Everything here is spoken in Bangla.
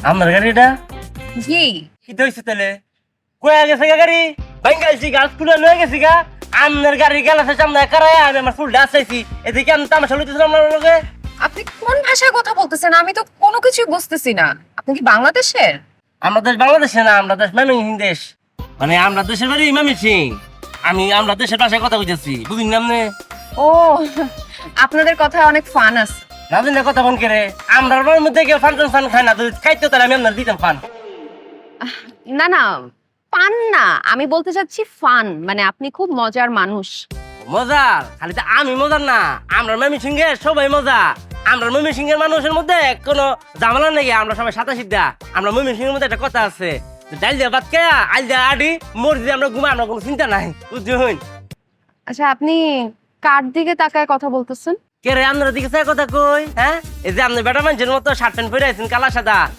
আমার গাড়িটা জি। কি হয়েছে তাহলে? কয়ে গেছে গা গাড়ি বাঙ্গাইছি গাছ খুলে লয়ে গেছি গা। আপনার গাড়ি গেলাছে সামনে কারায় আমি আমার ফুলটা আসাইছি এদিকে আমি তামাশা লইতেছিলাম আপনার লগে। আপনি কোন ভাষায় কথা বলতেছেন? আমি তো কোনো কিছুই বুঝতেছি না। আপনি কি বাংলাদেশের? আমরা দেশ বাংলাদেশে না, আমরা দেশ ময়মনসিং দেশ। মানে আমরা দেশের বাড়ি ময়মনসিং। আমরা দেশের ভাষায় কথা কইতেছি, বুঝিন না আপনি? ও, আপনাদের কথায় অনেক ফান আছে। না দিনে কথা ফোন করে আমরা বাড়ির মধ্যে কেউ ফান ফান খায় না, যদি খাইতো তাহলে আমি আপনার দিতাম ফান। না না, পান না, আমি বলতে চাচ্ছি ফান, মানে আপনি খুব মজার মানুষ। মজার খালি তো আমি মজার না, আমরা ময়মনসিং এর সবাই মজা। আমরা ময়মনসিং এর মানুষের মধ্যে কোনো ঝামেলা নেই, আমরা সবাই সাদা সিদ্ধা। আমরা ময়মনসিং এর মধ্যে একটা কথা আছে, ডাল দিয়া ভাত খেয়া আইল দিয়া আডি মরি দিয়ে আমরা ঘুমাই, আমরা কোনো চিন্তা নাই, বুঝছেন? আচ্ছা, আপনি কার দিকে তাকায় কথা বলতেছেন? কে রে আপনার দিকে চাই কথা কই? হ্যাঁ, এই যে আপনি বেটা মানুষের মতো শার্ট প্যান্ট পরে আছেন কালা সাদা,